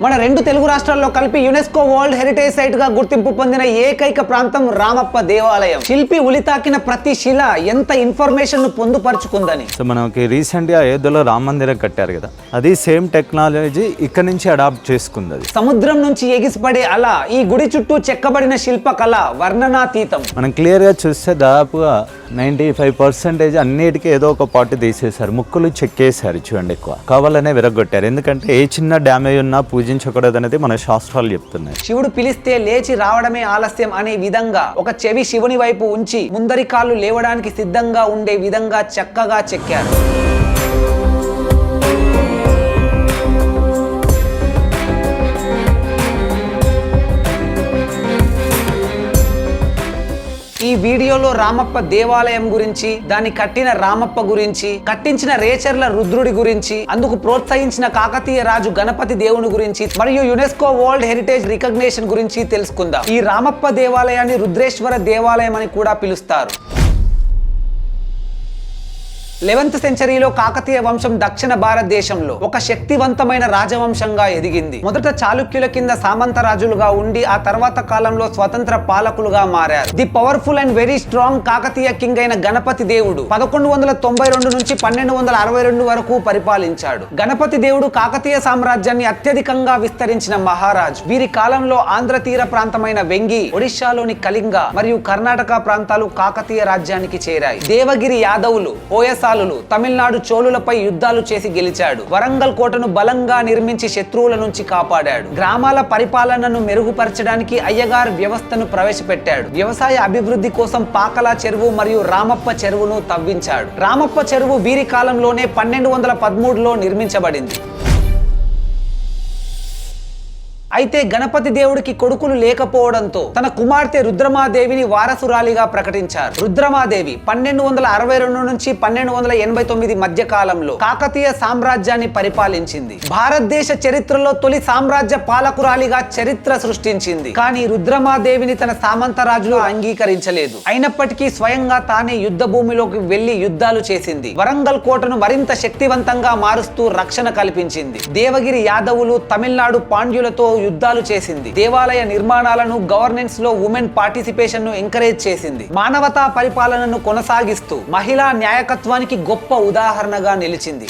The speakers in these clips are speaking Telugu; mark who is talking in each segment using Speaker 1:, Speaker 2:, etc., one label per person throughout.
Speaker 1: మన రెండు తెలుగు రాష్ట్రాల్లో కలిపి యునెస్కో వరల్డ్ హెరిటేజ్ సైట్ గా గుర్తింపు పొందిన ఏకైక ప్రాంతం రామప్ప దేవాలయం. శిల్పి ఉలితాకిన ప్రతి శిల ఎంత ఇన్ఫర్మేషన్ ను పొందుపరుచుకుందని.
Speaker 2: సో మనకి రీసెంట్ గా అయోధ్యలో రామ మందిరం కట్టారు కదా, అది సేమ్ టెక్నాలజీ ఇక్కడ నుంచి అడాప్ట్ చేసుకుంది.
Speaker 1: సముద్రం నుంచి ఎగిసిపడే అల ఈ గుడి చుట్టూ చెక్కబడిన శిల్ప కళ వర్ణనాతీతం.
Speaker 2: మనం క్లియర్ గా చూస్తే దాదాపుగా 95% అన్నిటికీ ఏదో ఒక పార్ట్ తీసేశారు, ముక్కులు చెక్కేశారు. చూడండి, ఎక్కువ కావాలనే విరగొట్టారు. ఎందుకంటే ఏ చిన్న డ్యామేజ్ ఉన్నా పూజించకూడదు అనేది మన శాస్త్రాలు చెప్తున్నాయి.
Speaker 1: శివుడు పిలిస్తే లేచి రావడమే ఆలస్యం అనే విధంగా ఒక చెవి శివుని వైపు ఉంచి ముందరి కాళ్ళు లేవడానికి సిద్ధంగా ఉండే విధంగా చక్కగా చెక్కారు. ఈ వీడియోలో రామప్ప దేవాలయం గురించి, దాన్ని కట్టిన రామప్ప గురించి, కట్టించిన రేచర్ల రుద్రుడి గురించి, అందుకు ప్రోత్సహించిన కాకతీయ రాజు గణపతి దేవుని గురించి మరియు యునెస్కో వరల్డ్ హెరిటేజ్ రికగ్నిషన్ గురించి తెలుసుకుందాం. ఈ రామప్ప దేవాలయాన్ని రుద్రేశ్వర దేవాలయం అని కూడా పిలుస్తారు. 11th సెంచరీలో కాకతీయ వంశం దక్షిణ భారతదేశంలో ఒక శక్తివంతమైన రాజవంశంగా ఎదిగింది. మొదట చాళుక్యుల కింద సామంత రాజులుగా ఉండి ఆ తర్వాత కాలంలో స్వతంత్ర పాలకులుగా మారారు. The powerful and very strong Kakatiya king అయిన గణపతి దేవుడు 1192 నుంచి 1262 వరకు పరిపాలించాడు. గణపతి దేవుడు కాకతీయ సామ్రాజ్యాన్ని అత్యధికంగా విస్తరించిన మహారాజు. వీరి కాలంలో ఆంధ్ర తీర ప్రాంతమైన వెంగి, ఒడిశాలోని కళింగ మరియు కర్ణాటక ప్రాంతాలు కాకతీయ రాజ్యానికి చేరాయి. దేవగిరి యాదవులు, ఓయసాలు తమిళనాడు చోళులపై యుద్ధాలు చేసి గెలిచాడు. వరంగల్ కోటను బలంగా నిర్మించి శత్రువుల నుంచి కాపాడాడు. గ్రామాల పరిపాలనను మెరుగుపరచడానికి అయ్యగార్ వ్యవస్థను ప్రవేశపెట్టాడు. వ్యవసాయ అభివృద్ధి కోసం పాకల చెరువు మరియు రామప్ప చెరువును తవ్వించాడు. రామప్ప చెరువు వీరి కాలంలోనే 1213లో నిర్మించబడింది. అయితే గణపతి దేవుడికి కొడుకులు లేకపోవడంతో తన కుమార్తె రుద్రమాదేవిని వారసురాలిగా ప్రకటించారు. రుద్రమాదేవి 1262 నుంచి 1289 మధ్య కాలంలో కాకతీయ సామ్రాజ్యాన్ని పరిపాలించింది. భారతదేశ చరిత్రలో తొలి సామ్రాజ్య పాలకురాలిగా చరిత్ర సృష్టించింది. కానీ రుద్రమాదేవిని తన సామంత రాజులు అంగీకరించలేదు. అయినప్పటికీ స్వయంగా తానే యుద్ధ భూమిలోకి వెళ్లి యుద్ధాలు చేసింది. వరంగల్ కోటను మరింత శక్తివంతంగా మారుస్తూ రక్షణ కల్పించింది. దేవగిరి యాదవులు, తమిళనాడు పాండ్యులతో యుద్ధాలు చేసింది. దేవాలయ నిర్మాణాలను, గవర్నెన్స్ లో ఉమెన్ పార్టిసిపేషన్ ను ఎంకరేజ్ చేసింది. మానవతా పరిపాలనను కొనసాగిస్తూ మహిళా న్యాయకత్వానికి గొప్ప ఉదాహరణగా నిలిచింది.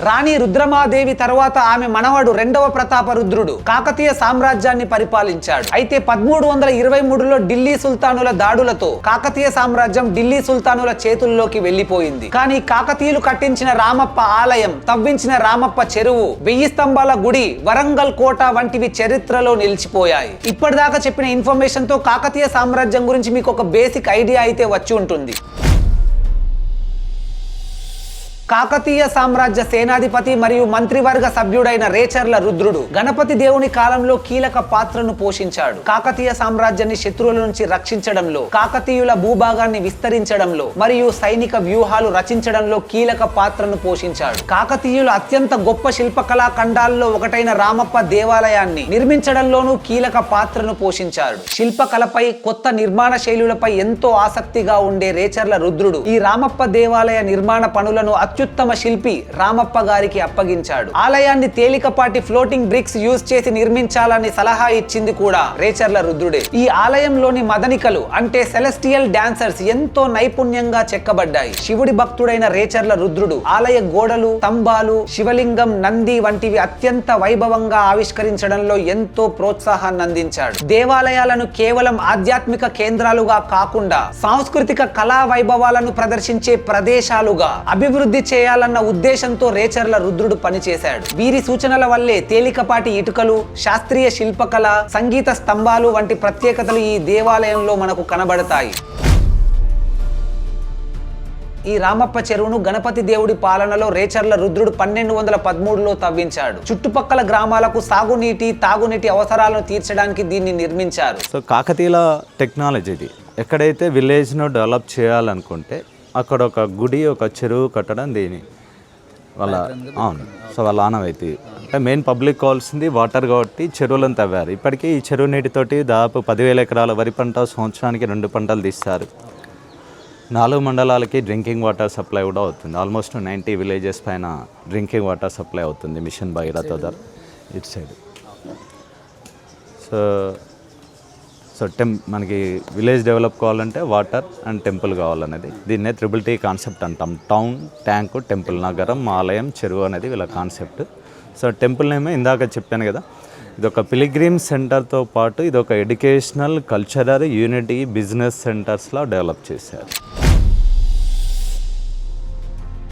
Speaker 1: రాణి రుద్రమాదేవి తర్వాత ఆమె మనవడు 2వ ప్రతాపరుద్రుడు కాకతీయ సామ్రాజ్యాన్ని పరిపాలించాడు. అయితే 1323లో ఢిల్లీ సుల్తానుల దాడులతో కాకతీయ సామ్రాజ్యం ఢిల్లీ సుల్తానుల చేతుల్లోకి వెళ్లిపోయింది. కానీ కాకతీయులు కట్టించిన రామప్ప ఆలయం, తవ్వించిన రామప్ప చెరువు, 1000 స్తంభాల గుడి, వరంగల్ కోట వంటివి చరిత్రలో నిలిచిపోయాయి. ఇప్పటిదాకా చెప్పిన ఇన్ఫర్మేషన్ తో కాకతీయ సామ్రాజ్యం గురించి మీకు ఒక బేసిక్ ఐడియా అయితే వచ్చి ఉంటుంది. కాకతీయ సామ్రాజ్య సేనాధిపతి మరియు మంత్రివర్గ సభ్యుడైన రేచర్ల రుద్రుడు గణపతి దేవుని కాలంలో కీలక పాత్రను పోషించాడు. కాకతీయ సామ్రాజ్యాన్ని శత్రువుల నుంచి రక్షించడంలో, కాకతీయుల భూభాగాన్ని విస్తరించడంలో మరియు సైనిక వ్యూహాలు రచించడంలో కీలక పాత్రను పోషించాడు. కాకతీయులు అత్యంత గొప్ప శిల్పకళా ఖండాల్లో ఒకటైన రామప్ప దేవాలయాన్ని నిర్మించడంలోనూ కీలక పాత్రను పోషించాడు. శిల్పకళపై, కొత్త నిర్మాణ శైలులపై ఎంతో ఆసక్తిగా ఉండే రేచర్ల రుద్రుడు ఈ రామప్ప దేవాలయ నిర్మాణ పనులను అత్యుత్తమ శిల్పి రామప్ప గారికి అప్పగించాడు. ఆలయాన్ని తేలికపాటి ఫ్లోటింగ్ బ్రిక్స్ యూజ్ చేసి నిర్మించాలని సలహా ఇచ్చింది కూడా రేచర్ల రుద్రుడే. ఈ ఆలయంలోని మదనికలు అంటే సెలెస్టియల్ డాన్సర్స్ ఎంతో నైపుణ్యంగా చెక్కబడ్డాయి. శివుడి భక్తుడైన రేచర్ల రుద్రుడు ఆలయ గోడలు, స్తంభాలు, శివలింగం, నంది వంటివి అత్యంత వైభవంగా ఆవిష్కరించడంలో ఎంతో ప్రోత్సాహాన్ని అందించాడు. దేవాలయాలను కేవలం ఆధ్యాత్మిక కేంద్రాలుగా కాకుండా సాంస్కృతిక కళా వైభవాలను ప్రదర్శించే ప్రదేశాలుగా అభివృద్ధి చేయాలన్న ఉద్దేశంతో రేచర్ల రుద్రుడు పనిచేశాడు. వీరి సూచనల వల్లే తేలికపాటి ఇటుకలు, శాస్త్రీయ శిల్పకళ, సంగీత స్తంభాలు వంటి ప్రత్యేకతలు ఈ దేవాలయంలో మనకు కనబడతాయి. ఈ రామప్ప చెరువును గణపతి దేవుడి పాలనలో రేచర్ల రుద్రుడు 1213లో తవ్వించాడు. చుట్టుపక్కల గ్రామాలకు సాగునీటి, తాగునీటి అవసరాలను తీర్చడానికి దీన్ని నిర్మించారు.
Speaker 2: సో కాకతీయుల టెక్నాలజీ ఇది. ఎక్కడైతే విలేజ్ను డెవలప్ చేయాలనుకుంటే అక్కడ ఒక గుడి, ఒక చెరువు కట్టడం దీని వాళ్ళ సో వాళ్ళ ఆనవాయితీ. అంటే మెయిన్ పబ్లిక్ కావాల్సింది వాటర్ కాబట్టి చెరువులను తవ్వారు. ఇప్పటికీ ఈ చెరువు నీటితోటి దాదాపు 10,000 ఎకరాల వరి పంట సంవత్సరానికి 2 పంటలు తీస్తారు. 4 మండలాలకి డ్రింకింగ్ వాటర్ సప్లై కూడా అవుతుంది. ఆల్మోస్ట్ 90 విలేజెస్ పైన డ్రింకింగ్ వాటర్ సప్లై అవుతుంది మిషన్ భగీరథ ద్వారా ఇటు సైడ్. సో మనకి విలేజ్ డెవలప్ కావాలంటే వాటర్ అండ్ టెంపుల్ కావాలనేది దీన్నే TTT కాన్సెప్ట్ అంటాం. టౌన్, ట్యాంకు, టెంపుల్, నగరం, ఆలయం, చెరువు అనేది వీళ్ళ కాన్సెప్ట్. సో టెంపుల్ నేమే ఇందాక చెప్పాను కదా, ఇది ఒక పిలిగ్రిమ్ సెంటర్తో పాటు ఇది ఒక ఎడ్యుకేషనల్, కల్చరల్, యూనిటీ, బిజినెస్ సెంటర్స్లో డెవలప్ చేశారు.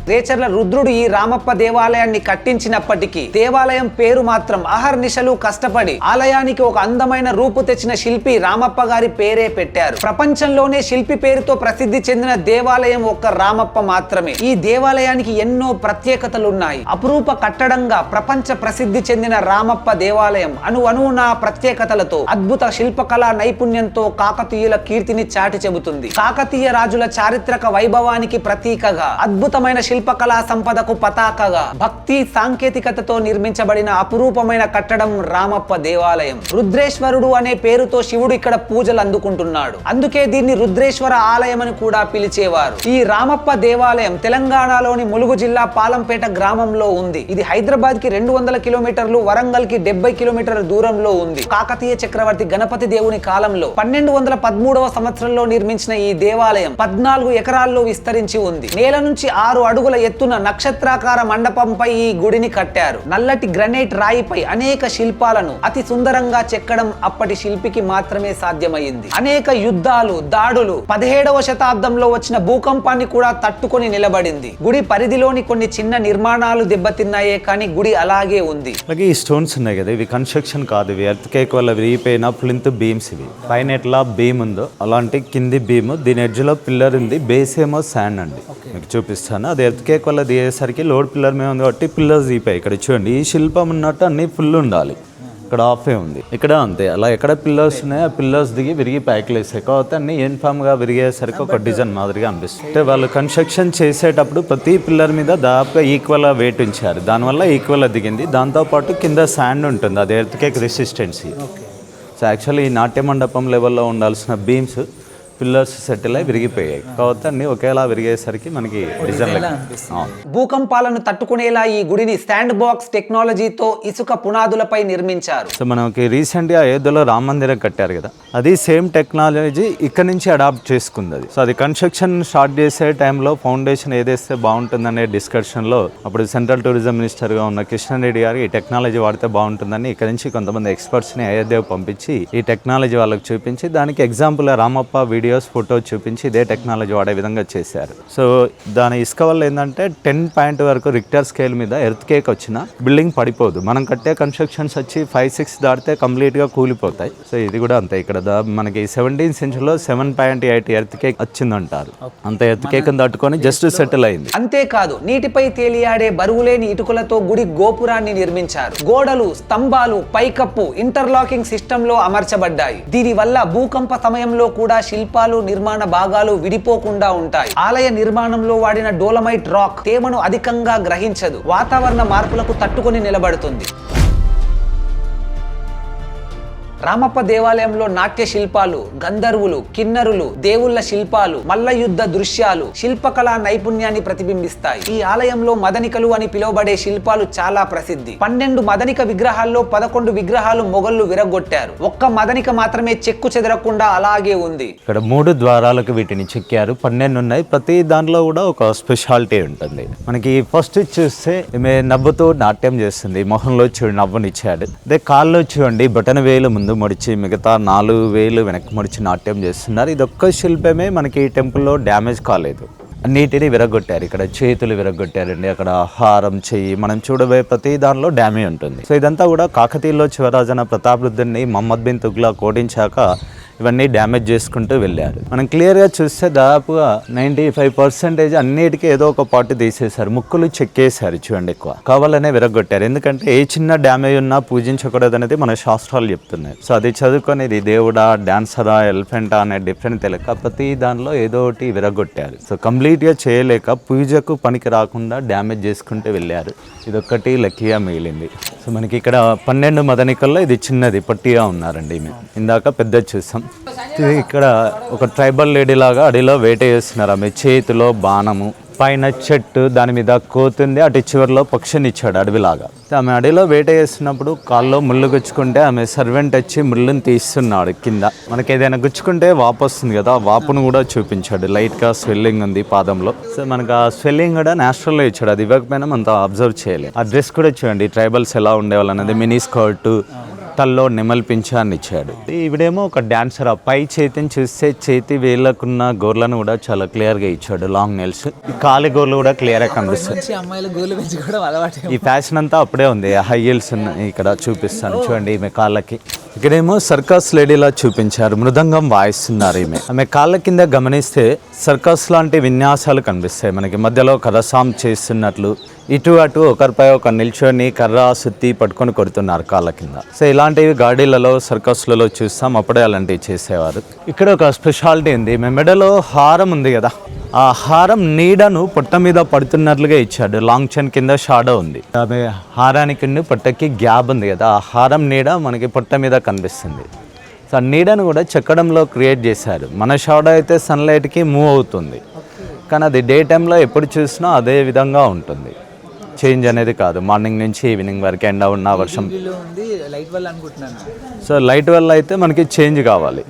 Speaker 1: రేచర్ల రుద్రుడు ఈ రామప్ప దేవాలయాన్ని కట్టించినప్పటికీ దేవాలయం పేరు మాత్రం అహర్నిశలు కష్టపడి ఆలయానికి ఒక అందమైన రూపు తెచ్చిన శిల్పి రామప్ప గారి పేరే పెట్టారు. ప్రపంచంలోనే శిల్పి పేరుతో ప్రసిద్ధి చెందిన దేవాలయం ఒక్క రామప్ప మాత్రమే. ఈ దేవాలయానికి ఎన్నో ప్రత్యేకతలున్నాయి. అపురూప కట్టడంగా ప్రపంచ ప్రసిద్ధి చెందిన రామప్ప దేవాలయం అణువణువున ప్రత్యేకతలతో, అద్భుత శిల్పకళా నైపుణ్యంతో కాకతీయుల కీర్తిని చాటి చెబుతుంది. కాకతీయ రాజుల చారిత్రక వైభవానికి ప్రతీకగా, అద్భుతమైన శిల్పకళా సంపదకు పతాకగా, భక్తి సాంకేతికతతో నిర్మించబడిన అపురూపమైన కట్టడం రామప్ప దేవాలయం. రుద్రేశ్వరుడు అనే పేరుతో శివుడు ఇక్కడ పూజలు అందుకుంటున్నాడు. అందుకే దీన్ని రుద్రేశ్వర ఆలయం అని కూడా పిలిచేవారు. ఈ రామప్ప దేవాలయం తెలంగాణలోని ములుగు జిల్లా పాలంపేట గ్రామంలో ఉంది. ఇది హైదరాబాద్ కి 200 కిలోమీటర్లు, వరంగల్ కి 70 కిలోమీటర్ల దూరంలో ఉంది. కాకతీయ చక్రవర్తి గణపతి దేవుని కాలంలో 1213వ సంవత్సరంలో నిర్మించిన ఈ దేవాలయం 14 ఎకరాల్లో విస్తరించి ఉంది. నేల నుంచి 6 అడుగుల ఎత్తున నక్షత్రాకార మండపంపై ఈ గుడిని కట్టారు. నల్లటి గ్రనైట్ రాయిపై అనేక శిల్పాలను అతి సుందరంగా చెక్కడం అప్పటి శిల్పికి మాత్రమే సాధ్యమైంది. అనేక యుద్ధాలు, దాడులు, 17వ శతాబ్దంలో వచ్చిన భూకంపాన్ని కూడా తట్టుకొని నిలబడింది. గుడి పరిధిలోని కొన్ని చిన్న నిర్మాణాలు దెబ్బతిన్నాయే కానీ గుడి అలాగే ఉంది.
Speaker 2: అలాగే ఈ స్టోన్స్ ఉన్నాయి కదా, ఇవి కన్స్ట్రక్షన్ కాదు, ఇవి ఎర్త్క్వేక్ వల్ల విరిగిపోయిన ప్లింత్ బీమ్స్. ఇవి పైన ఎట్లా బీమ్ ఉందో అలాంటి కింది బీమ్, దీని ఎడ్జ్లో పిల్లర్ ఉంది, బేస్ ఏమో శాండ్ అండి. మీకు చూపిస్తాను. అది ఎర్త్క్వేక్ వల్ల దిగేసరికి లోడ్ పిల్లర్ మీద ఉంది కాబట్టి పిల్లర్స్ దిగిపోయి. ఇక్కడ చూడండి, ఈ శిల్పం ఉన్నట్టు అన్ని ఫుల్ ఉండాలి, ఇక్కడ ఆఫే ఉంది, ఇక్కడ అంతే. అలా ఎక్కడ పిల్లర్స్ ఉన్నాయో ఆ పిల్లర్స్ దిగి విరిగి ప్యాక్లు వేసాయి కాబట్టి అన్ని యూనిఫామ్గా విరిగేసరికి ఒక డిజైన్ మాదిరిగా అనిపిస్తుంది. అంటే వాళ్ళు కన్స్ట్రక్షన్ చేసేటప్పుడు ప్రతి పిల్లర్ మీద దాదాపుగా ఈక్వల్ వెయిట్ ఉంచారు, దానివల్ల ఈక్వల్ దిగింది. దాంతోపాటు కింద శాండ్ ఉంటుంది, అది ఎర్త్క్వేక్ రెసిస్టెన్సీ. సో యాక్చువల్లీ ఈ నాట్య మండపం లెవెల్లో ఉండాల్సిన బీమ్స్ పిల్లర్స్ సెటిల్ అయి విరిగిపోయాయి కాబట్టి అన్ని ఒకేలా విరిగేసరికి మనకి డిజైన్.
Speaker 1: భూకంపాలను తట్టుకునేలా ఈ గుడిని శాండ్ బాక్స్ టెక్నాలజీతో ఇసుక పునాదులపై నిర్మించారు.
Speaker 2: సో మనకి రీసెంట్గా అయోధ్యలో రామ మందిరం కట్టారు కదా, అది సేమ్ టెక్నాలజీ ఇక్కడ నుంచి అడాప్ట్ చేసుకుంది అది. సో అది కన్స్ట్రక్షన్ స్టార్ట్ చేసే టైంలో ఫౌండేషన్ ఏదేస్తే బాగుంటుందనే డిస్కషన్లో అప్పుడు సెంట్రల్ టూరిజం మినిస్టర్గా ఉన్న కిషన్ రెడ్డి గారు ఈ టెక్నాలజీ వాడితే బాగుంటుందని ఇక్కడ నుంచి కొంతమంది ఎక్స్పర్ట్స్ని అయోధ్యకు పంపించి ఈ టెక్నాలజీ వాళ్ళకి చూపించి దానికి ఎగ్జాంపుల్ రామప్ప వీడియోస్, ఫోటో చూపించి ఇదే టెక్నాలజీ వాడే విధంగా చేశారు. సో దాని ఇసుక వల్ల ఏంటంటే 10 పాయింట్ వరకు రిక్టర్ స్కేల్ మీద ఎర్త్క్వేక్ వచ్చినా బిల్డింగ్ పడిపోదు. మనం కట్టే కన్స్ట్రక్షన్స్ వచ్చి 5-6 దాటితే కంప్లీట్గా కూలిపోతాయి. సో ఇది కూడా అంతే. ఇక్కడ మనకి 17th సెంచరీలో 7.8 ఎర్త్క్వేక్ వచ్చిందంటారు. అంత ఎర్త్క్వేక్ తట్టుకొని జస్ట్ సెటిల్ అయింది.
Speaker 1: అంతేకాదు నీటిపై తేలియాడే బరువులేని ఇటుకలతో గుడి గోపురాన్ని నిర్మించారు. గోడలు, స్తంభాలు, పైకప్పు ఇంటర్లాకింగ్ సిస్టమ్ లో అమర్చబడ్డాయి. దీని వల్ల భూకంప సమయంలో కూడా శిల్పాలు, నిర్మాణ భాగాలు విడిపోకుండా ఉంటాయి. ఆలయ నిర్మాణంలో వాడిన డోలమైట్ రాక్ తేమను అధికంగా గ్రహించదు, వాతావరణ మార్పులకు తట్టుకొని నిలబడుతుంది. రామప్ప దేవాలయంలో నాట్య శిల్పాలు, గంధర్వులు, కిన్నరులు, దేవుళ్ళ శిల్పాలు, మల్ల యుద్ధ దృశ్యాలు శిల్పకళా నైపుణ్యాన్ని ప్రతిబింబిస్తాయి. ఈ ఆలయంలో మదనికలు అని పిలువబడే శిల్పాలు చాలా ప్రసిద్ధి. 12 మదనిక విగ్రహాల్లో 11 విగ్రహాలు మొగళ్ళు విరగొట్టారు. ఒక్క మదనిక మాత్రమే చెక్కు చెదరకుండా అలాగే ఉంది.
Speaker 2: ఇక్కడ 3 ద్వారాలకు వీటిని చెక్కారు, 12 ఉన్నాయి. ప్రతి దాంట్లో కూడా ఒక స్పెషాలిటీ ఉంటుంది. మనకి ఫస్ట్ చూస్తే ఈమె నవ్వుతూ నాట్యం చేస్తుంది, మొహంలో చూడు నవ్వునిచ్చాడు. అదే కాళ్ళు చూడండి, బటన్ వేలు ముందు ముడిచి మిగతా 4 వేలు వెనక్కి ముడిచి నాట్యం చేస్తున్నారు. ఇది ఒక్క శిల్పమే మనకి ఈ టెంపుల్లో డ్యామేజ్ కాలేదు, అన్నిటినీ విరగొట్టారు. ఇక్కడ చేతులు విరగొట్టారండి, అక్కడ హారం, చెయ్యి, మనం చూడబోయే ప్రతి దానిలో డ్యామేజ్ ఉంటుంది. సో ఇదంతా కూడా కాకతీయుల్లో చివరాజన ప్రతాపరుద్రుడిని మహమ్మద్ బిన్ తుగ్లక్ ఓడించాక ఇవన్నీ డ్యామేజ్ చేసుకుంటూ వెళ్ళారు. మనం క్లియర్గా చూస్తే దాదాపుగా 95% అన్నిటికీ ఏదో ఒక పార్ట్ తీసేశారు, ముక్కులు చెక్కేశారు. చూడండి, ఎక్కువ కావాలనే విరగొట్టారు. ఎందుకంటే ఏ చిన్న డ్యామేజ్ ఉన్నా పూజించకూడదు అనేది మన శాస్త్రాలు చెప్తున్నాయి. సో అది చదువుకొని ఇది దేవుడా, డాన్సరా, ఎలిఫెంటా అనే డిఫరెంట్ తెలియక ప్రతి దానిలో ఏదో ఒకటి విరగొట్టారు. సో కంప్లీట్గా చేయలేక పూజకు పనికి రాకుండా డ్యామేజ్ చేసుకుంటూ వెళ్ళారు. ఇదొక్కటి లక్కీగా మిగిలింది. సో మనకి ఇక్కడ 12 మదనికల్లో ఇది చిన్నది పొట్టిగా ఉన్నారండి. ఇందాక పెద్ద చూసాం. ఇక్కడ ఒక ట్రైబల్ లేడీ లాగా అడిలో వేట చేస్తున్నారు. ఆమె చేతిలో బాణము, పైన చెట్టు, దాని మీద కోతుంది, అటు చివరిలో పక్షిని ఇచ్చాడు అడవిలాగా. ఆమె అడవిలో వేట చేస్తున్నప్పుడు కాల్లో ముళ్ళు గుచ్చుకుంటే ఆమె సర్వెంట్ వచ్చి ముళ్ళుని తీస్తున్నాడు కింద. మనకి ఏదైనా గుచ్చుకుంటే వాపు వస్తుంది కదా, ఆ వాపును కూడా చూపించాడు. లైట్గా స్వెల్లింగ్ ఉంది పాదంలో. సో మనకు ఆ స్వెల్లింగ్ కూడా న్యాచురల్గా ఇచ్చాడు. అది ఇవ్వకపోయినా మనం అబ్జర్వ్ చేయాలి. ఆ డ్రెస్ కూడా చూడండి, ట్రైబల్స్ ఎలా ఉండేవాళ్ళు అనేది. మినీ స్కర్ట్, తల్లో నెమల్ పింఛాన్ని ఇచ్చాడు. ఈవిడేమో ఒక డాన్సర్. ఆ పై చేతిని చూస్తే చేతి వేళ్ళకున్న గోర్లను కూడా చాలా క్లియర్గా ఇచ్చాడు. లాంగ్ నెయిల్స్, కాలి గోర్లు కూడా క్లియర్గా కనిపిస్తాయి. ఈ ఫ్యాషన్ అంతా అప్పుడే ఉంది. హై హీల్స్ ఇక్కడ చూపిస్తాను చూడండి. ఈమె కాళ్ళకి ఇక్కడేమో సర్కస్ లేడీలా చూపించారు. మృదంగం వాయిస్తున్నారు ఈమె. ఆమె కాళ్ళ కింద గమనిస్తే సర్కస్ లాంటి విన్యాసాలు కనిపిస్తాయి మనకి. మధ్యలో కరసాం చేస్తున్నట్లు, ఇటు అటు ఒకరిపై ఒక నిల్చొని కర్ర సుత్తి పట్టుకొని కొడుతున్నారు కాళ్ళ కింద. సో ఇలాంటివి గాడీలలో, సర్కస్లలో చూస్తాం. అప్పుడే అలాంటివి చేసేవారు. ఇక్కడ ఒక స్పెషాలిటీ ఉంది. ఈమె మెడలో హారం ఉంది కదా, ఆ హారం నీడను పొట్ట మీద పడుతున్నట్లుగా ఇచ్చాడు. లాంగ్ చైన్ కింద షాడో ఉంది. ఆమె హారానికి పొట్టకి గ్యాప్ ఉంది కదా, ఆ హారం నీడ మనకి పొట్ట మీద కనిపిస్తుంది. సో ఆ నీడను కూడా చెక్కడంలో క్రియేట్ చేశారు. మన షాడో అయితే సన్లైట్కి మూవ్ అవుతుంది, కానీ అది డే టైంలో ఎప్పుడు చూసినా అదే విధంగా ఉంటుంది. చేంజ్ అనేది కాదు. మార్నింగ్ నుంచి ఈవినింగ్ వరకు ఎండ ఉన్న వర్షం. సో లైట్ వల్ల అయితే మనకి చేంజ్ కావాలి.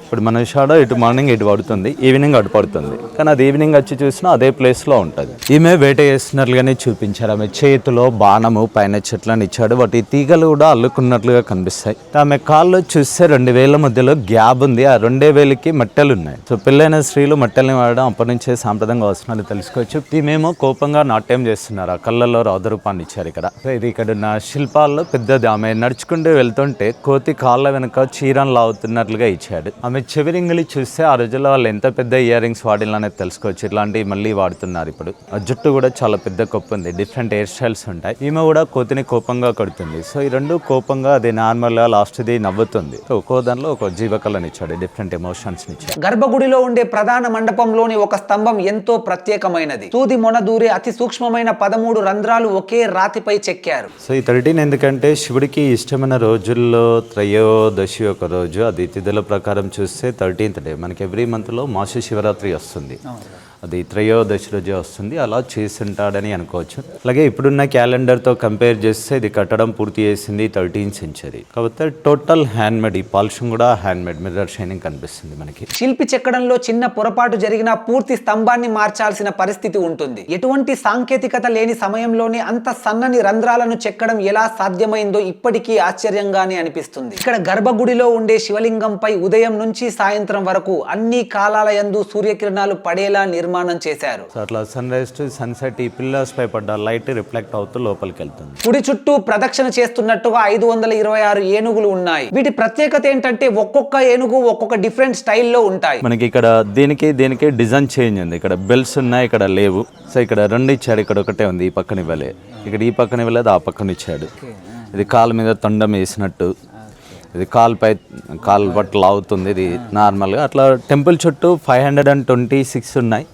Speaker 2: ఇప్పుడు మన షాడో ఇటు మార్నింగ్ ఇటు పడుతుంది, ఈవినింగ్ అటు పడుతుంది, కానీ అది ఈవినింగ్ వచ్చి చూసినా అదే ప్లేస్లో ఉంటుంది. ఈమె వేట చేస్తున్నట్లుగానే చూపించారు. ఆమె చేతిలో బాణము, పైన చెట్లను ఇచ్చాడు. వాటి తీగలు కూడా అల్లుకున్నట్లుగా కనిపిస్తాయి. ఆమె కాళ్ళు చూస్తే 2 వేల మధ్యలో గ్యాప్ ఉంది. ఆ 2 వేలకి మట్టెలు ఉన్నాయి. సో పెళ్ళైన స్త్రీలు మట్టెల్ని వాడడం అప్పటి నుంచే సాంప్రదాయంగా వస్తున్నది తెలుసుకోవచ్చు. ఈమెమో కోపంగా నాట్యం చేస్తున్నారు. ఆ కళ్ళల్లో రౌద్రరూపాన్ని ఇచ్చారు ఇక్కడ. ఇది ఇక్కడ ఉన్న శిల్పాల్లో పెద్దది. ఆమె నడుచుకుంటూ వెళ్తుంటే కోతి కాళ్ళ వెనుక చీరను లాగుతున్నట్లుగా ఇచ్చాడు. ఆమె చెవిరింగులు చూస్తే ఆ రోజుల్లో వాళ్ళు ఎంత పెద్ద ఇయర్ రింగ్స్ వాడిననేది తెలుసుకోవచ్చు. ఇట్లాంటివి మళ్ళీ వాడుతున్నారు ఇప్పుడు. ఆ జుట్టు కూడా చాలా పెద్ద కొప్పు ఉంది. డిఫరెంట్ హెయిర్ స్టైల్స్ ఉంటాయి. ఈమె కూడా కోతిని కోపంగా కొడుతుంది. సో ఈ రెండు కోపంగా, అది నార్మల్గా లాస్ట్ది నవ్వుతుంది. ఒక్కో దానిలో ఒక జీవకళని ఇచ్చాడు, డిఫరెంట్ ఎమోషన్స్ ఇచ్చాడు.
Speaker 1: గర్భగుడిలో ఉండే ప్రధాన మండపంలోని ఒక స్తంభం ఎంతో ప్రత్యేకమైనది. సూది మొన దూరే అతి సూక్ష్మమైన 13 రంధ్రాలు ఒకే రాతిపై చెక్కారు.
Speaker 2: సో ఈ 13 ఎందుకంటే శివుడికి ఇష్టమైన రోజుల్లో త్రయోదశి ఒక రోజు. అది తిథుల ప్రకారం చూస్తే 13th డే. మనకి ఎవ్రీ మంత్లో మాస శివరాత్రి వస్తుంది, అది త్రయోదశి రోజే వస్తుంది. అలా చేస్తుంటాడని అనుకోవచ్చు. అలాగే ఇప్పుడున్న క్యాలెండర్తో కంపేర్ చేస్తే ఇది కట్టడం పూర్తి చేసింది 13th century. కాబట్టి టోటల్ హ్యాండ్మేడ్. ఈ పాలిషింగ్ కూడా హ్యాండ్మేడ్, మిర్రర్ షైనింగ్ కనిపిస్తుంది మనకి.
Speaker 1: శిల్పి చెక్కడంలో చిన్న పొరపాటు జరిగినా పూర్తి స్తంభాన్ని మార్చాల్సిన పరిస్థితి ఉంటుంది. ఎటువంటి సాంకేతికత లేని సమయంలోనే అంత సన్నని రంధ్రాలను చెక్కడం ఎలా సాధ్యమైందో ఇప్పటికీ ఆశ్చర్యంగానే అనిపిస్తుంది. ఇక్కడ గర్భగుడిలో ఉండే శివలింగంపై ఉదయం నుంచి సాయంత్రం వరకు అన్ని కాలాల యందు సూర్యకిరణాలు పడేలా నిర్మాణం చేశారు.
Speaker 2: అట్లా సన్ రైజ్ టు సన్సెట్ ఈ పిల్లర్స్ పై పడ్డ లైట్ రిఫ్లెక్ట్ అవుతూ లోపలికి వెళ్తుంది.
Speaker 1: గుడి చుట్టూ ప్రదక్షిణ చేస్తున్నట్టుగా 526 ఏనుగులు ఉన్నాయి. వీటి ప్రత్యేకత ఏంటంటే ఒక్కొక్క ఏనుగు ఒక్కొక్క డిఫరెంట్ స్టైల్లో ఉంటాయి.
Speaker 2: మనకి ఇక్కడ దీనికి డిజైన్ చేంజ్ ఉంది. ఇక్కడ బెల్స్ ఉన్నాయి, ఇక్కడ లేవు. సో ఇక్కడ 2 ఇచ్చాడు, ఇక్కడ ఒకటే ఉంది. ఈ పక్కన ఇవ్వలే, ఇక్కడ ఈ పక్కన ఇవ్వలేదు, ఆ పక్కన ఇచ్చాడు. ఇది కాలు మీద తొండం వేసినట్టు, ఇది కాలు బట్టలు అవుతుంది. ఇది నార్మల్గా అట్లా టెంపుల్ చుట్టూ 526 ఉన్నాయి.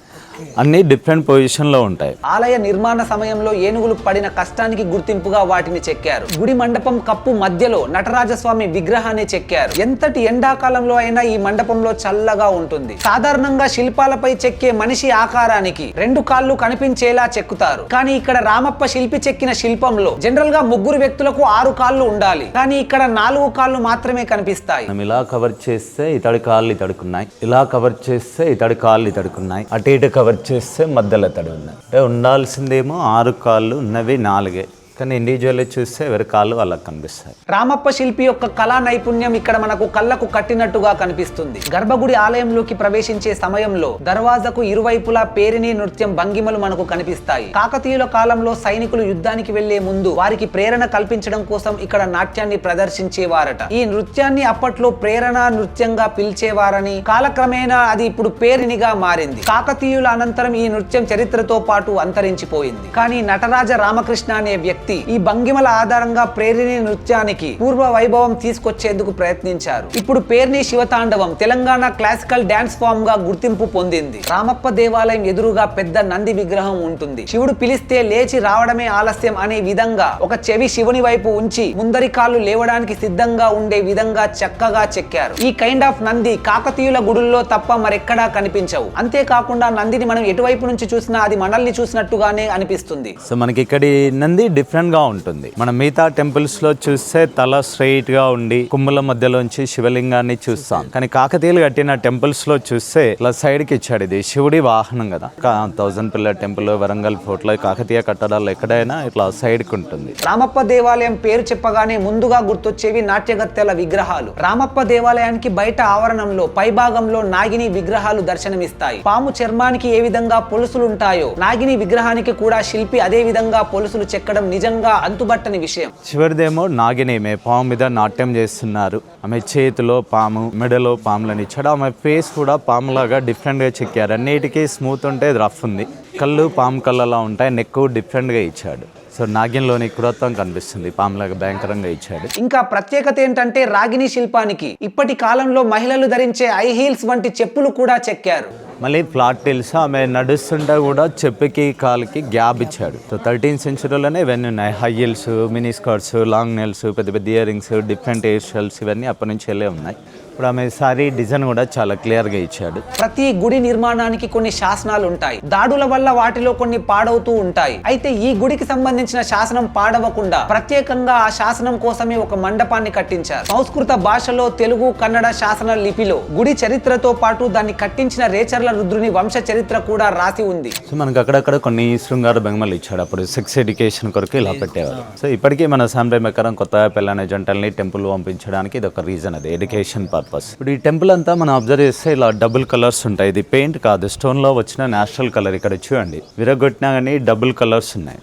Speaker 2: అన్ని డిఫరెంట్ పొజిషన్లో ఉంటాయి.
Speaker 1: ఆలయ నిర్మాణ సమయంలో ఏనుగులు పడిన కష్టానికి గుర్తింపుగా వాటిని చెక్కారు. గుడి మండపం కప్పు మధ్యలో నటరాజస్వామి విగ్రహాన్ని చెక్కారు. ఎంతటి ఎండాకాలంలో అయినా ఈ మండపంలో చల్లగా ఉంటుంది. సాధారణంగా శిల్పాలపై చెక్కే మనిషి ఆకారానికి 2 కాళ్ళు కనిపించేలా చెక్కుతారు. కానీ ఇక్కడ రామప్ప శిల్పి చెక్కిన శిల్పంలో జనరల్ గా 3 వ్యక్తులకు 6 కాళ్ళు ఉండాలి. కానీ ఇక్కడ 4 కాళ్ళు మాత్రమే కనిపిస్తాయి.
Speaker 2: ఇలా కవర్ చేస్తే ఇతడి కాళ్ళు ఇతడుకున్నాయి, ఇలా కవర్ చేస్తే ఇతడి కాళ్ళు ఇతడుకున్నాయి, అటు ఇటు కవర్ చేస్తే మధ్యలో తడి ఉన్నాయి. అంటే ఉండాల్సిందేమో 6 కాళ్ళు, ఉన్నవి 4. కానీ ఇండివిజువల్ చూస్తే ఎవరి కాళ్ళు వాళ్ళకి కనిపిస్తాయి.
Speaker 1: రామప్ప శిల్పి యొక్క కళా నైపుణ్యం ఇక్కడ మనకు కళ్ళకు కట్టినట్టుగా కనిపిస్తుంది. గర్భగుడి ఆలయంలోకి ప్రవేశించే సమయంలో దర్వాజకు ఇరువైపులా పేరిణి నృత్యం భంగిమలు మనకు కనిపిస్తాయి. కాకతీయుల కాలంలో సైనికులు యుద్ధానికి వెళ్లే ముందు వారికి ప్రేరణ కల్పించడం కోసం ఇక్కడ నాట్యాన్ని ప్రదర్శించేవారట. ఈ నృత్యాన్ని అప్పట్లో ప్రేరణ నృత్యంగా పిలిచేవారని, కాలక్రమేణా అది ఇప్పుడు పేరిణిగా మారింది. కాకతీయుల అనంతరం ఈ నృత్యం చరిత్రతో పాటు అంతరించిపోయింది. కానీ నటరాజ రామకృష్ణ అనే వ్యక్తి వ్యక్తి ఈ భంగిమల ఆధారంగా పేర్ని నృత్యానికి పూర్వ వైభవం తీసుకొచ్చేందుకు ప్రయత్నించారు. ఇప్పుడు పేర్ని శివతాండవం తెలంగాణ క్లాసికల్ డాన్స్ ఫామ్ గా గుర్తింపు పొందింది. రామప్ప దేవాలయం ఎదురుగా పెద్ద నంది విగ్రహం ఉంటుంది. శివుడు పిలిస్తే లేచి రావడమే ఆలస్యం అనే విధంగా ఒక చెవి శివుని వైపు ఉంచి ముందరి కాళ్ళు లేవడానికి సిద్ధంగా ఉండే విధంగా చక్కగా చెక్కారు. ఈ కైండ్ ఆఫ్ నంది కాకతీయుల గుడుల్లో తప్ప మరెక్కడా కనిపించవు. అంతేకాకుండా నందిని మనం ఎటువైపు నుంచి చూసినా అది మనల్ని చూసినట్టుగానే అనిపిస్తుంది.
Speaker 2: సో మనకి ఇక్కడి నంది డిఫరెంట్ గా ఉంటుంది. మనం మిగతా టెంపుల్స్ లో చూస్తే తల స్ట్రైట్ గా ఉండి కుమ్ముల మధ్యలోంచి శివలింగాన్ని చూస్తాం. కానీ కాకతీయులు కట్టిన టెంపుల్స్ లో చూస్తే ఇలా సైడ్ కి ఇచ్చాడు. ఇది శివుడి వాహనం కదా. 1000 పిల్లర్ టెంపుల్, వరంగల్ ఫోర్ట్ లో కాకతీయ కట్టడాలు ఎక్కడైనా ఇట్లా సైడ్ కి ఉంటుంది.
Speaker 1: రామప్ప దేవాలయం పేరు చెప్పగానే ముందుగా గుర్తొచ్చేవి నాట్యగత్తెల విగ్రహాలు. రామప్ప దేవాలయానికి బయట ఆవరణంలో పైభాగంలో నాగిని విగ్రహాలు దర్శనమిస్తాయి. పాము చర్మానికి ఏ విధంగా పొలుసులుంటాయో నాగిని విగ్రహానికి కూడా శిల్పి అదే విధంగా పొలుసులు చెక్కడం నిజంగా అంతుబట్టని విషయం.
Speaker 2: చివరిదేమో నాగిని పాము మీద నాట్యం చేస్తున్నారు. ఆమె చేతిలో పాము, మెడలో పాములని ఇచ్చాడు. ఆమె ఫేస్ కూడా పాములాగా డిఫరెంట్ గా చెక్కారు. అన్నిటికీ స్మూత్ ఉంటే రఫ్ ఉంది. కళ్ళు పాము కళ్ళలా ఉంటాయి. నెక్ డిఫరెంట్ గా ఇచ్చాడు. సో నాగిన్లోని క్రూరత్వం కనిపిస్తుంది. పాములాగా భయంకరంగా ఇచ్చాడు.
Speaker 1: ఇంకా ప్రత్యేకత ఏంటంటే రాగిని శిల్పానికి ఇప్పటి కాలంలో మహిళలు ధరించే హై హీల్స్ వంటి చెప్పులు కూడా చెక్కారు.
Speaker 2: మళ్ళీ ఫ్లాట్ టైల్స్. ఆమె నడుస్తుంటే కూడా చెప్పుకి కాలుకి గ్యాప్ ఇచ్చాడు. సో 13th centuryలోనే ఇవన్నీ ఉన్నాయి. High heels, mini skirts, long nails, పెద్ద పెద్ద ear rings, different hair styles ఇవన్నీ అప్పటి నుంచి వెళ్ళే ఉన్నాయి. ఇప్పుడు ఆమె సారీ డిజైన్ కూడా చాలా క్లియర్ గా ఇచ్చాడు.
Speaker 1: ప్రతి గుడి నిర్మాణానికి కొన్ని శాసనాలు ఉంటాయి. దాడుల వల్ల వాటిలో కొన్ని పాడవుతూ ఉంటాయి. అయితే ఈ గుడికి సంబంధించిన శాసనం పాడవకుండా ప్రత్యేకంగా ఆ శాసనం కోసమే ఒక మండపాన్ని కట్టించారు. సంస్కృత భాషలో తెలుగు, కన్నడ శాసన లిపిలో గుడి చరిత్రతో పాటు దాన్ని కట్టించిన రేచర్ల రుద్రుని వంశ చరిత్ర కూడా రాసి ఉంది.
Speaker 2: సో మనకు అక్కడక్కడ కొన్ని శృంగార బొమ్మలు ఇచ్చాడు. అప్పుడు సెక్స్ ఎడ్యుకేషన్ కొరకు ఇలా పెట్టేవారు. సో ఇప్పటికీ మన సాంప్రదాయ ప్రకారం కొత్తగా పెళ్ళైన జంటల్ని టెంపుల్ పంపించడానికి ఇది ఒక రీజన్. అది ఎడ్యుకేషన్ పర్పస్. ఇప్పుడు ఈ టెంపుల్ అంతా మనం అబ్జర్వ్ చేస్తే ఇలా డబుల్ కలర్స్ ఉంటాయి. ఇది పెయింట్ కాదు, స్టోన్ లో వచ్చిన నేచురల్ కలర్. ఇక్కడ చూడండి, విరగొట్టినా కానీ డబుల్ కలర్స్ ఉన్నాయి.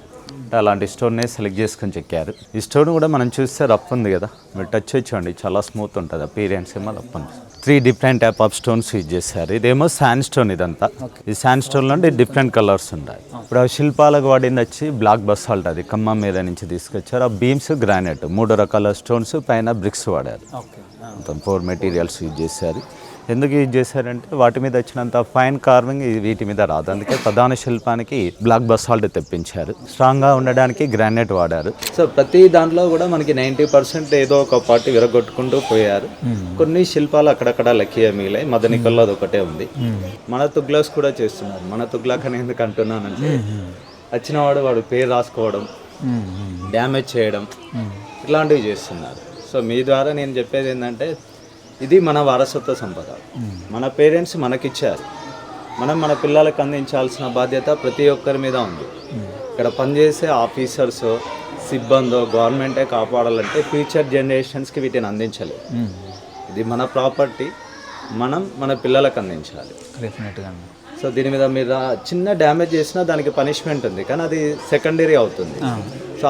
Speaker 2: అలాంటి స్టోన్నే సెలెక్ట్ చేసుకొని చెక్కారు. ఈ స్టోన్ కూడా మనం చూస్తే రఫ్ ఉంది కదా, మీరు టచ్ చూడండి చాలా స్మూత్ ఉంటుంది. అపీరియన్స్ ఏమో రఫ్ ఉంది. 3 different type of stones use చేశారు. ఇదేమో శాండ్ స్టోన్. ఇదంతా ఈ శాండ్ స్టోన్ లో డిఫరెంట్ కలర్స్ ఉంటాయి. ఇప్పుడు ఆ శిల్పాలకు వాడింది వచ్చి బ్లాక్ బసాల్ట్. అది ఖమ్మం మీద నుంచి తీసుకొచ్చారు. ఆ బీమ్స్ గ్రానైట్, 3 రకాల స్టోన్స్, పైన బ్రిక్స్ వాడారు. మొత్తం 4 మెటీరియల్స్ యూజ్ చేశారు. ఎందుకు యూజ్ చేశారంటే వాటి మీద వచ్చినంత ఫైన్ కార్వింగ్ వీటి మీద రాదు. అందుకే ప్రధాన శిల్పానికి బ్లాక్ బసాల్ట్ తెప్పించారు. స్ట్రాంగ్ గా ఉండడానికి గ్రానైట్ వాడారు. సో ప్రతి దాంట్లో కూడా మనకి 90% ఏదో ఒక పార్టీ విరగొట్టుకుంటూ పోయారు. కొన్ని శిల్పాలు అక్కడక్కడ లక్కీగా మిగిలాయి. మదనికల్లో అది ఒకటే ఉంది. మన తుగ్లక్స్ కూడా చేస్తున్నారు. మన తుగ్లక్ అని ఎందుకు అంటున్నానంటే వచ్చిన వాడు పేరు రాసుకోవడం, డ్యామేజ్ చేయడం ఇట్లాంటివి చేస్తున్నారు. సో మీ ద్వారా నేను చెప్పేది ఏంటంటే ఇది మన వారసత్వ సంపద. మన పేరెంట్స్ మనకిచ్చారు. మనం మన పిల్లలకు అందించాల్సిన బాధ్యత ప్రతి ఒక్కరి మీద ఉంది. ఇక్కడ పనిచేసే ఆఫీసర్స్, సిబ్బందో, గవర్నమెంటే కాపాడాలంటే ఫ్యూచర్ జనరేషన్స్కి వీటిని అందించలేదు. ఇది మన ప్రాపర్టీ, మనం మన పిల్లలకు అందించాలి. సో దీని మీద మీరు చిన్న డ్యామేజ్ చేసినా దానికి పనిష్మెంట్ ఉంది, కానీ అది సెకండరీ అవుతుంది. సో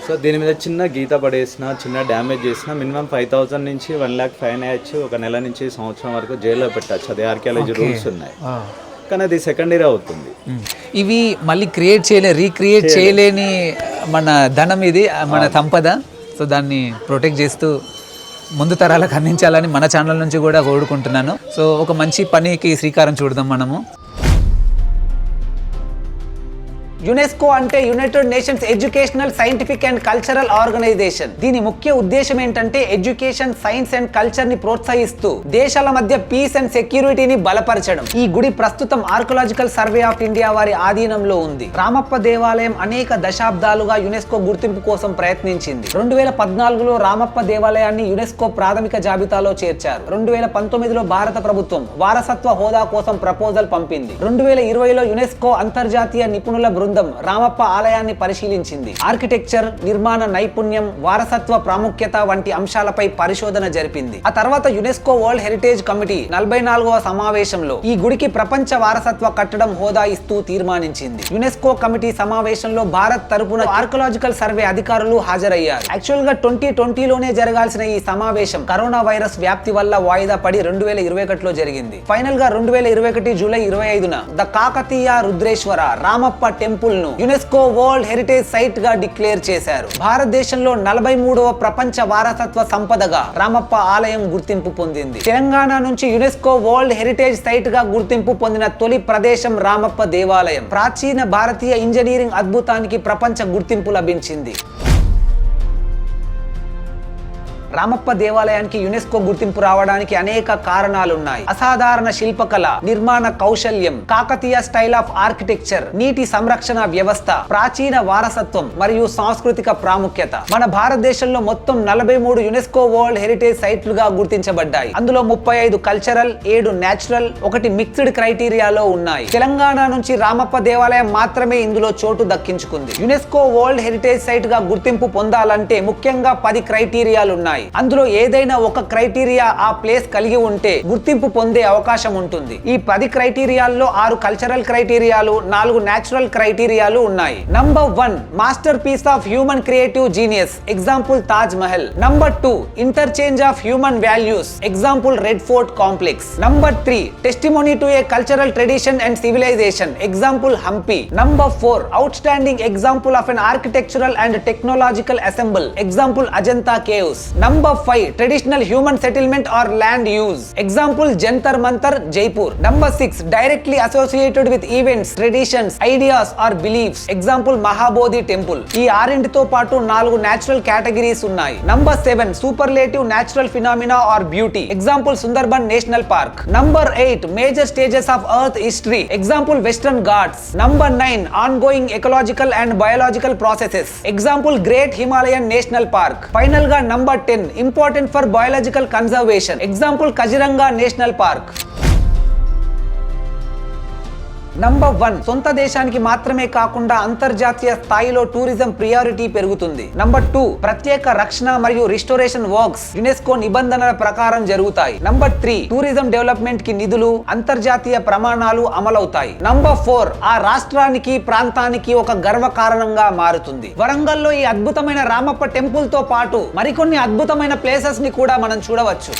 Speaker 2: సో దీని మీద చిన్న గీత పడేసినా, చిన్న డ్యామేజ్ చేసినా మినిమం 5,000 నుంచి 1 lakh ఫైన్ అయ్యచ్చు. 1 నెల నుంచి సంవత్సరం వరకు జైల్లో పెట్టచ్చు. అది ఆర్కియాలజీ రూల్స్ ఉన్నాయి. కానీ అది సెకండరీ అవుతుంది.
Speaker 3: ఇవి మళ్ళీ రీక్రియేట్ చేయలేని మన ధనం, ఇది మన సంపద. సో దాన్ని ప్రొటెక్ట్ చేస్తూ ముందు తరాలకు అందించాలని మన ఛానల్ నుంచి కూడా కోరుకుంటున్నాను. సో ఒక మంచి పనికి శ్రీకారం చూడదాం మనము.
Speaker 1: యునెస్కో అంటే United Nations Educational, Scientific and Cultural Organization. దీని ముఖ్య ఉద్దేశం ఏంటంటే ఎడ్యుకేషన్, సైన్స్ అండ్ కల్చర్ ని ప్రోత్సహిస్తూ దేశాల మధ్య పీస్ అండ్ సెక్యూరిటీని బలపరచడం. ఈ గుడి ప్రస్తుతం ఆర్కియలాజికల్ సర్వే ఆఫ్ ఇండియా వారి ఆధీనంలో ఉంది. రామప్ప దేవాలయం అనేక దశాబ్దాలుగా యునెస్కో గుర్తింపు కోసం ప్రయత్నించింది. 2014లో రామప్ప దేవాలయాన్ని యునెస్కో ప్రాథమిక జాబితాలో చేర్చారు. 2019లో భారత ప్రభుత్వం వారసత్వ హోదా కోసం ప్రపోజల్ పంపింది. 2020లో యునెస్కో అంతర్జాతీయ నిపుణుల బృందం రామప్ప ఆలయాన్ని పరిశీలించింది. ఆర్కిటెక్చర్, నిర్మాణ నైపుణ్యం, వారసత్వ ప్రాముఖ్యత వంటి అంశాలపై పరిశోధన జరిపింది. ఆ తర్వాత యునెస్కో వరల్డ్ హెరిటేజ్ కమిటీ 44వ సమావేశంలో ఈ గుడికి ప్రపంచ వారసత్వ కట్టడం హోదా ఇస్తూ తీర్మానించింది. యునెస్కో కమిటీ సమావేశంలో భారత్ తరపున ఆర్కియలాజికల్ సర్వే అధికారులు హాజరయ్యారు. యాక్చువల్ గా 2020లోనే జరగాల్సిన ఈ సమావేశం కరోనా వైరస్ వ్యాప్తి వల్ల వాయిదా పడి 2021లో జరిగింది. ఫైనల్ గా 2021 జూలై 25న the Kakatiya Rudreshwara Ramappa temple temple ను యునెస్కో వరల్డ్ హెరిటేజ్ సైట్ గా డిక్లేర్ చేశారు. భారతదేశంలో 43వ ప్రపంచ వారసత్వ సంపదగా రామప్ప ఆలయం గుర్తింపు పొందింది. తెలంగాణ నుంచి యునెస్కో వరల్డ్ హెరిటేజ్ సైట్ గా గుర్తింపు పొందిన తొలి ప్రదేశం రామప్ప దేవాలయం. ప్రాచీన భారతీయ ఇంజనీరింగ్ అద్భుతానికి ప్రపంచ గుర్తింపు లభించింది. రామప్ప దేవాలయానికి యునెస్కో గుర్తింపు రావడానికి అనేక కారణాలున్నాయి. అసాధారణ శిల్పకళ, నిర్మాణ కౌశల్యం, కాకతీయ స్టైల్ ఆఫ్ ఆర్కిటెక్చర్, నీటి సంరక్షణ వ్యవస్థ, ప్రాచీన వారసత్వం మరియు సాంస్కృతిక ప్రాముఖ్యత. మన భారతదేశంలో మొత్తం 43 యునెస్కో వరల్డ్ హెరిటేజ్ సైట్లుగా గుర్తించబడ్డాయి. అందులో 35 కల్చరల్, 7 నేచురల్, 1 మిక్స్డ్ క్రైటీరియాలో ఉన్నాయి. తెలంగాణ నుంచి రామప్ప దేవాలయం మాత్రమే ఇందులో చోటు దక్కించుకుంది. యునెస్కో వరల్డ్ హెరిటేజ్ సైట్ గా గుర్తింపు పొందాలంటే ముఖ్యంగా 10 క్రైటీరియాలున్నాయి. అందులో ఏదైనా ఒక క్రైటీరియా ఆ ప్లేస్ కలిగి ఉంటే గుర్తింపు పొందే అవకాశం ఉంటుంది. ఈ 10 క్రైటీరియాల్లో 6 కల్చరల్ క్రైటీరియాలు, 4 నేచురల్ క్రైటీరియాలు ఉన్నాయి. Number 1 masterpiece of human creative genius, example Taj Mahal. Number 2 interchange of human values, example Red Fort complex. Number 3 testimony to a cultural tradition and civilisation, example Hampi. Number 4 outstanding example of an architectural and technological assemble, example Ajanta caves. Number 5 traditional human settlement or land use, example Jantar Mantar, Jaipur. Number 6 directly associated with events, traditions, ideas or beliefs, example Mahabodhi temple. ఈ ఆరింటితో పాటు 4 నేచురల్ కేటగిరీస్ ఉన్నాయి. Number 7 superlative natural phenomena or beauty, example Sundarban National Park. Number 8 major stages of earth history, example Western Ghats. Number 9 ongoing ecological and biological processes, example Great Himalayan National Park. Final గా number 10 important for biological conservation, example Kaziranga National Park. Number 1 సొంత దేశానికి మాత్రమే కాకుండా అంతర్జాతీయ స్థాయిలో టూరిజం ప్రియారిటీ పెరుగుతుంది. నంబర్ 2 ప్రత్యేక రక్షణ మరియు రిస్టోరేషన్ వర్క్స్ యునెస్కో నిబంధనల ప్రకారం జరుగుతాయి. నంబర్ 3 టూరిజం డెవలప్మెంట్ కి నిధులు, అంతర్జాతీయ ప్రమాణాలు అమలవుతాయి. నంబర్ 4 ఆ రాష్ట్రానికి, ప్రాంతానికి ఒక గర్వకారణంగా మారుతుంది. వరంగల్లో ఈ అద్భుతమైన రామప్ప టెంపుల్ తో పాటు మరికొన్ని అద్భుతమైన ప్లేసెస్ ని కూడా మనం చూడవచ్చు.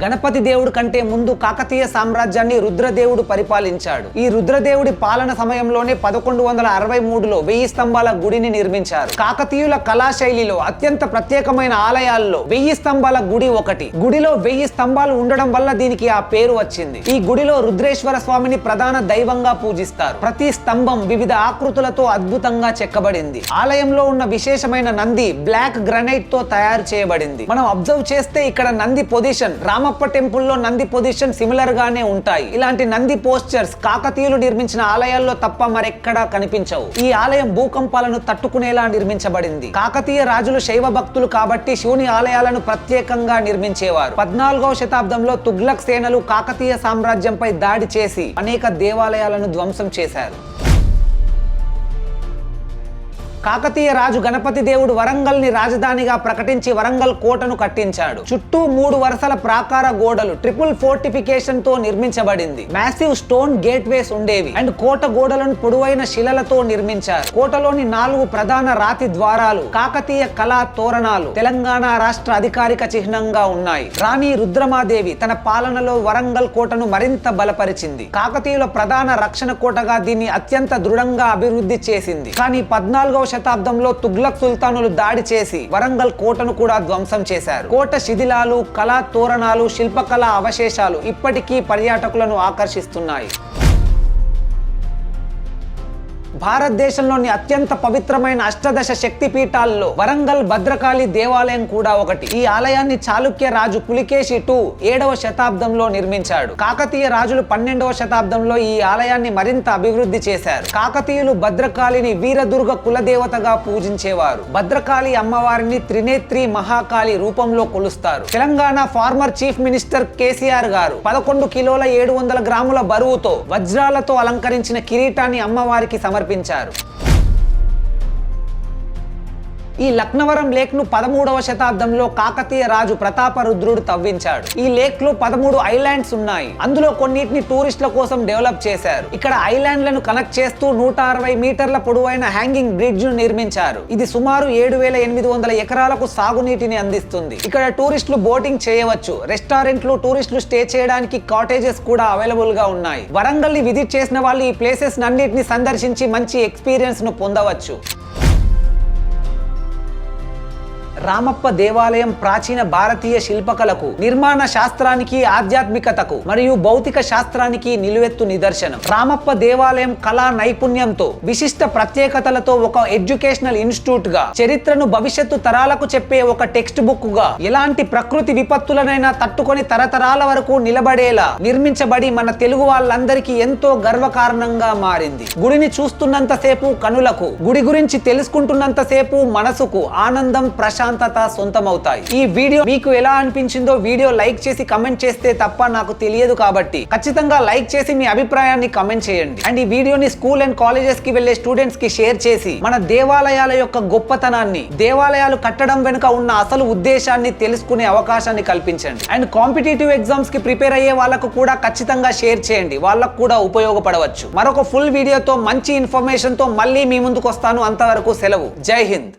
Speaker 1: గణపతి దేవుడు కంటే ముందు కాకతీయ సామ్రాజ్యాన్ని రుద్రదేవుడు పరిపాలించాడు. ఈ రుద్రదేవుడి పాలన సమయంలోనే 1163లో 1000 స్తంభాల గుడిని నిర్మించారు. కాకతీయుల కళాశైలిలో అత్యంత ప్రత్యేకమైన ఆలయాల్లో 1000 స్తంభాల గుడి ఒకటి. గుడిలో 1000 స్తంభాలు ఉండడం వల్ల దీనికి ఆ పేరు వచ్చింది. ఈ గుడిలో రుద్రేశ్వర స్వామిని ప్రధాన దైవంగా పూజిస్తారు. ప్రతి స్తంభం వివిధ ఆకృతులతో అద్భుతంగా చెక్కబడింది. ఆలయంలో ఉన్న విశేషమైన నంది బ్లాక్ గ్రానైట్ తో తయారు చేయబడింది. మనం అబ్జర్వ్ చేస్తే ఇక్కడ నంది పొజిషన్, రామప్ప టెంపుల్లో నంది పొజిషన్ సిమిలర్ గానే ఉంటాయి. ఇలాంటి నంది పోస్చర్స్ కాకతీయులు నిర్మించిన ఆలయాల్లో తప్ప మరెక్కడా కనిపించవు. ఈ ఆలయం భూకంపాలను తట్టుకునేలా నిర్మించబడింది. కాకతీయ రాజులు శైవ భక్తులు కాబట్టి శివుని ఆలయాలను ప్రత్యేకంగా నిర్మించేవారు. 14వ శతాబ్దంలో తుగ్లక్ సేనలు కాకతీయ సామ్రాజ్యంపై దాడి చేసి అనేక దేవాలయాలను ధ్వంసం చేశారు. కాకతీయ రాజు గణపతి దేవుడు వరంగల్ ని రాజధానిగా ప్రకటించి వరంగల్ కోటను కట్టించాడు. చుట్టూ 3 వరుసల ప్రాకార గోడలు ట్రిపుల్ ఫోర్టిఫికేషన్ తో నిర్మించబడింది. మ్యాసివ్ స్టోన్ గేట్ వేస్ ఉండేవి అండ్ కోట గోడలను పొడవైన శిలలతో నిర్మించారు. కోటలోని 4 ప్రధాన రాతి ద్వారాలు కాకతీయ కళా తోరణాలు తెలంగాణ రాష్ట్ర అధికారిక చిహ్నంగా ఉన్నాయి. రాణి రుద్రమాదేవి తన పాలనలో వరంగల్ కోటను మరింత బలపరిచింది. కాకతీయుల ప్రధాన రక్షణ కోటగా దీన్ని అత్యంత దృఢంగా అభివృద్ధి చేసింది. కానీ 14వ శతాబ్దంలో తుగ్లక్ సుల్తానులు దాడి చేసి వరంగల్ కోటను కూడా ధ్వంసం చేశారు. కోట శిథిలాలు, కళా తోరణాలు, శిల్పకళా అవశేషాలు ఇప్పటికీ పర్యాటకులను ఆకర్షిస్తున్నాయి. భారతదేశంలోని అత్యంత పవిత్రమైన అష్టదశ శక్తి పీఠాల్లో వరంగల్ భద్రకాళి దేవాలయం కూడా ఒకటి. ఈ ఆలయాన్ని చాళుక్య రాజు పులికేశి II 7వ శతాబ్దంలో నిర్మించాడు. కాకతీయ రాజులు 12వ శతాబ్దంలో ఈ ఆలయాన్ని మరింత అభివృద్ధి చేశారు. కాకతీయులు భద్రకాళిని వీరదుర్గ కులదేవతగా పూజించేవారు. భద్రకాళి అమ్మవారిని త్రినేత్రి మహాకాళి రూపంలో కొలుస్తారు. Telangana former chief minister KCR గారు 11 కిలోల 700 గ్రాముల బరువుతో వజ్రాలతో అలంకరించిన కిరీటాన్ని అమ్మవారికి సమర్పించారు. ఈ లక్నవరం లేక్ ను 13వ శతాబ్దంలో కాకతీయ రాజు ప్రతాపరుద్రుడు తవ్వించాడు. ఈ లేక్ లో 13 ఐలాండ్స్ ఉన్నాయి. అందులో కొన్నిటిని టూరిస్టుల కోసం డెవలప్ చేశారు. ఇక్కడ ఐలాండ్లను కనెక్ట్ చేస్తూ 160 మీటర్ల పొడవైన హ్యాంగింగ్ బ్రిడ్జ్ ను నిర్మించారు. ఇది సుమారు 7,800 ఎకరాలకు సాగునీటిని అందిస్తుంది. ఇక్కడ టూరిస్టులు బోటింగ్ చేయవచ్చు. రెస్టారెంట్లు, టూరిస్టులు స్టే చేయడానికి కాటేజెస్ కూడా అవైలబుల్ గా ఉన్నాయి. వరంగల్ ని విజిట్ చేసిన వాళ్ళు ఈ ప్లేసెస్ అన్నిటిని సందర్శించి మంచి ఎక్స్పీరియన్స్ ను పొందవచ్చు. రామప్ప దేవాలయం ప్రాచీన భారతీయ శిల్పకళకు, నిర్మాణ శాస్త్రానికి, ఆధ్యాత్మికతకు మరియు భౌతిక శాస్త్రానికి నిలువెత్తు నిదర్శనం. రామప్ప దేవాలయం కళా నైపుణ్యంతో, విశిష్ట ప్రత్యేకతలతో ఒక ఎడ్యుకేషనల్ ఇన్స్టిట్యూట్ గా, చరిత్రను భవిష్యత్తు తరాలకు చెప్పే ఒక టెక్స్ట్ బుక్ గా, ఎలాంటి ప్రకృతి విపత్తులనైనా తట్టుకొని తరతరాల వరకు నిలబడేలా నిర్మించబడి మన తెలుగు వాళ్ళందరికీ ఎంతో గర్వకారణంగా మారింది. గుడిని చూస్తున్నంతసేపు కనులకు, గుడి గురించి తెలుసుకుంటున్నంతసేపు మనసుకు ఆనందం, ప్రశాంతత సొంతమవుతాయి. ఈ వీడియో మీకు ఎలా అనిపించిందో వీడియో లైక్ చేసి కమెంట్ చేస్తే తప్ప నాకు తెలియదు కాబట్టి ఖచ్చితంగా లైక్ చేసి మీ అభిప్రాయాన్ని కమెంట్ చేయండి. అండ్ ఈ వీడియోని స్కూల్ అండ్ కాలేజెస్ కి వెళ్లే స్టూడెంట్స్ కి షేర్ చేసి మన దేవాలయాల యొక్క గొప్పతనాన్ని, దేవాలయాలు కట్టడం వెనుక ఉన్న అసలు ఉద్దేశాన్ని తెలుసుకునే అవకాశాన్ని కల్పించండి. అండ్ కాంపిటేటివ్ ఎగ్జామ్స్ కి ప్రిపేర్ అయ్యే వాళ్ళకు కూడా ఖచ్చితంగా షేర్ చేయండి. వాళ్ళకు కూడా ఉపయోగపడవచ్చు. మరొక ఫుల్ వీడియోతో మంచి ఇన్ఫర్మేషన్ తో మళ్ళీ మీ ముందుకు వస్తాను. అంతవరకు సెలవు. జై హింద్.